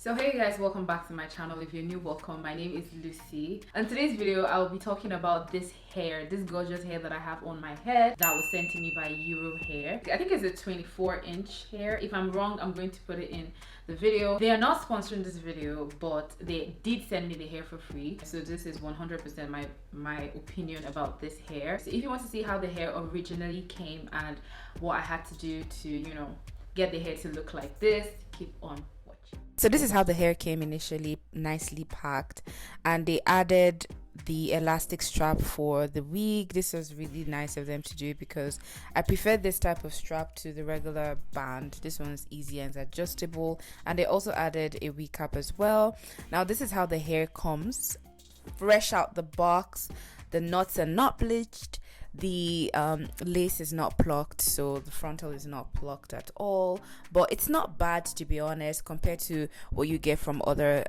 So hey guys, welcome back to my channel. If you're new, welcome. My name is Lucy. In today's video, I will be talking about this hair, this gorgeous hair that I have on my head that was sent to me by Yiroo hair. I think it's a 24-inch hair. If I'm wrong, I'm going to put it in the video. They are not sponsoring this video, but they did send me the hair for free. So this is 100% my opinion about this hair. So if you want to see how the hair originally came and what I had to do to, you know, get the hair to look like this, keep on watching. So this is how the hair came initially, nicely packed, and they added the elastic strap for the wig. This was really nice of them to do because I prefer this type of strap to the regular band. This one's easy and it's adjustable, and they also added a wig cap as well. Now this is how the hair comes, fresh out the box. The knots are not bleached, the lace is not plucked, so the frontal is not plucked at all, but it's not bad, to be honest, compared to what you get from other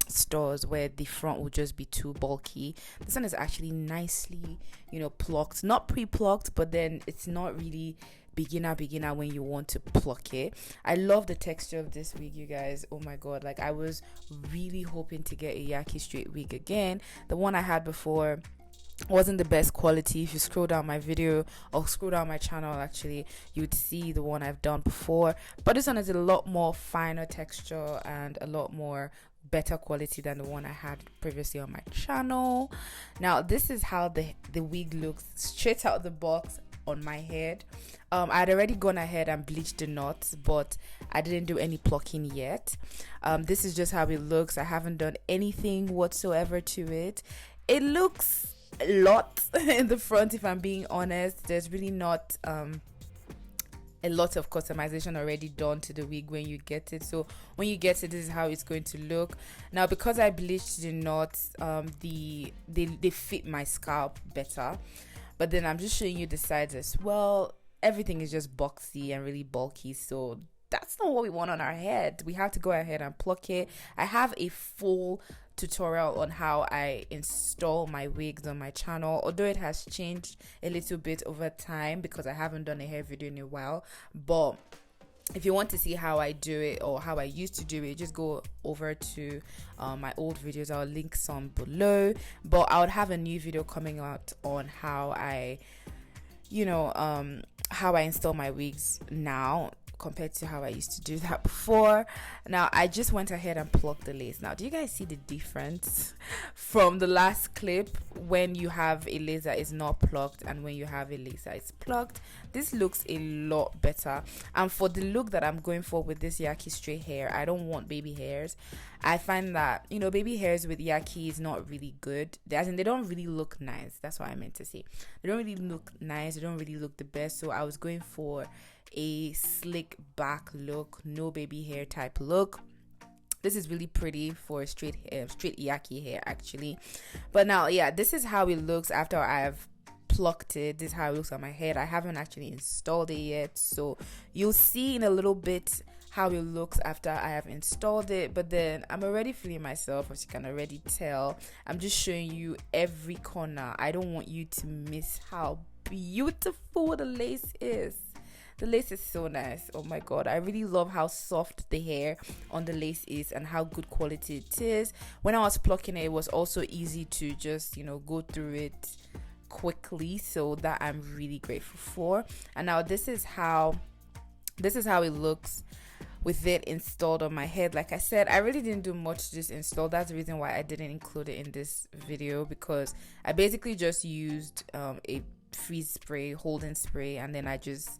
stores where the front will just be too bulky. This one is actually nicely, you know, plucked, not pre-plucked, but then it's not really beginner when you want to pluck it. I love the texture of this wig, you guys. Oh my god, like I was really hoping to get a Yaki straight wig again. The one I had before wasn't the best quality. If you scroll down my video or scroll down my channel, actually you'd see the one I've done before, but this one is a lot more finer texture and a lot more better quality than the one I had previously on my channel. Now this is how the wig looks straight out of the box on my head. I'd already gone ahead and bleached the knots, but I didn't do any plucking yet. This is just how it looks. I haven't done anything whatsoever to it. It looks a lot in the front, if I'm being honest. There's really not a lot of customization already done to the wig when you get it. So when you get it, this is how it's going to look. Now because I bleached the knots, they fit my scalp better, but then I'm just showing you the sides as well. Everything is just boxy and really bulky, so that's not what we want on our head. We have to go ahead and pluck it. I have a full tutorial on how I install my wigs on my channel, although it has changed a little bit over time because I haven't done a hair video in a while. But if you want to see how I do it or how I used to do it, just go over to my old videos. I'll link some below, but I would have a new video coming out on how I, you know, how I install my wigs now compared to how I used to do that before. Now I just went ahead and plucked the lace. Now do you guys see the difference from the last clip when you have a lace that is not plucked and when you have a lace that is plucked? This looks a lot better, and for the look that I'm going for with this Yaki straight hair, I don't want baby hairs. I find that, you know, baby hairs with Yaki is not really good. As in, they don't really look nice. That's what I meant to say. They don't really look nice. They don't really look the best. So I was going for a slick back look, no baby hair type look. This is really pretty for a straight Yaki hair actually. But now, yeah, this is how it looks after I've plucked it. This is how it looks on my head. I haven't actually installed it yet, so you'll see in a little bit how it looks after I have installed it. But then I'm already feeling myself, as you can already tell. I'm just showing you every corner. I don't want you to miss how beautiful the lace is. The lace is so nice. Oh my god, I really love how soft the hair on the lace is and how good quality it is. When I was plucking it, it was also easy to just, you know, go through it quickly, so that I'm really grateful for. And now this is how it looks with it installed on my head. Like I said, I really didn't do much to this install. That's the reason why I didn't include it in this video, because I basically just used a freeze spray, holding spray, and then I just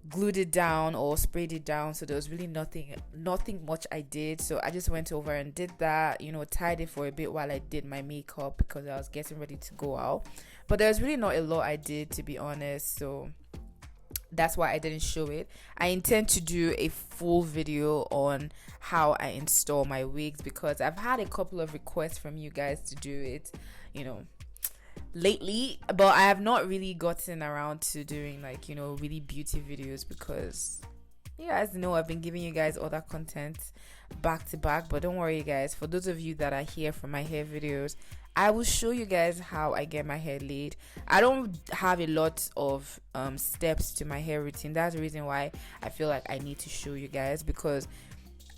glued it down or sprayed it down. So there was really nothing much I did. So I just went over and did that, you know, tied it for a bit while I did my makeup because I was getting ready to go out. But there's really not a lot I did, to be honest, so that's why I didn't show it. I intend to do a full video on how I install my wigs because I've had a couple of requests from you guys to do it, you know, lately, but I have not really gotten around to doing, like, you know, really beauty videos because you guys know I've been giving you guys other content back to back. But don't worry guys, for those of you that are here for my hair videos, I will show you guys how I get my hair laid. I don't have a lot of steps to my hair routine. That's the reason why I feel like I need to show you guys, because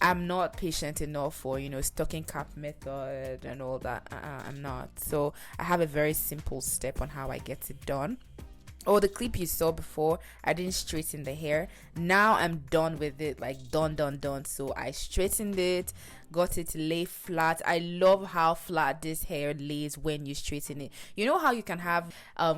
I'm not patient enough for, you know, stocking cap method and all that. I'm not. So I have a very simple step on how I get it done. Oh, the clip you saw before, I didn't straighten the hair. Now I'm done with it, like done. So I straightened it, got it to lay flat. I love how flat this hair lays when you straighten it. You know how you can have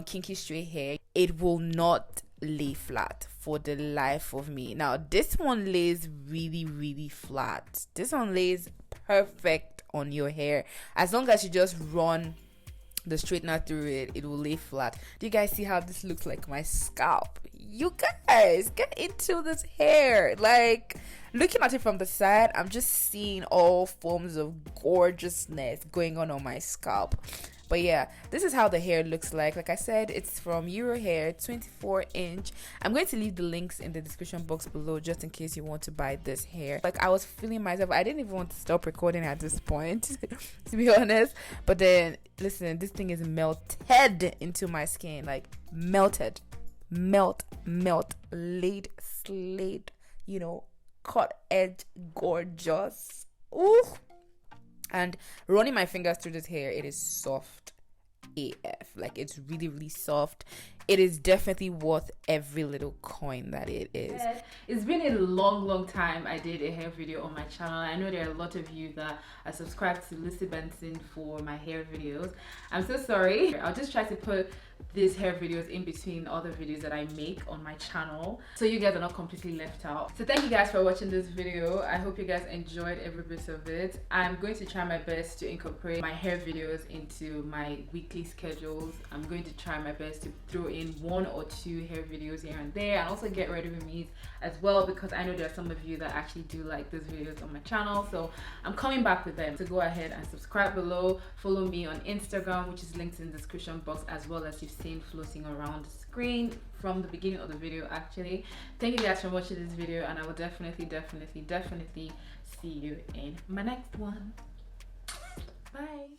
kinky straight hair? It will not lay flat for the life of me. Now this one lays really flat. This one lays perfect on your hair. As long as you just run the straightener through it, it will lay flat. Do you guys see how this looks like my scalp? You guys get into this hair. Like, looking at it from the side, I'm just seeing all forms of gorgeousness going on my scalp. But yeah, this is how the hair looks like. Like I said, it's from Yiroo hair, 24-inch. I'm going to leave the links in the description box below just in case you want to buy this hair. Like, I was feeling myself, I didn't even want to stop recording at this point to be honest. But then listen, this thing is melted into my skin, like melted, melt, laid, slayed, you know, cut edge, gorgeous. Ooh. And running my fingers through this hair, it is soft AF. Like, it's really soft. It is definitely worth every little coin that it is. It's been a long time I did a hair video on my channel. I know there are a lot of you that are subscribed to Lucy Benson for my hair videos. I'm so sorry. I'll just try to put these hair videos in between other videos that I make on my channel, so you guys are not completely left out. So thank you guys for watching this video. I hope you guys enjoyed every bit of it. I'm going to try my best to incorporate my hair videos into my weekly schedules. I'm going to try my best to throw in 1 or 2 hair videos here and there, and also get ready with me as well, because I know there are some of you that actually do like these videos on my channel, so I'm coming back with them. So go ahead and subscribe below, follow me on Instagram, which is linked in the description box, as well as you've seen floating around the screen from the beginning of the video. Actually, thank you guys for watching this video, and I will definitely see you in my next one. Bye.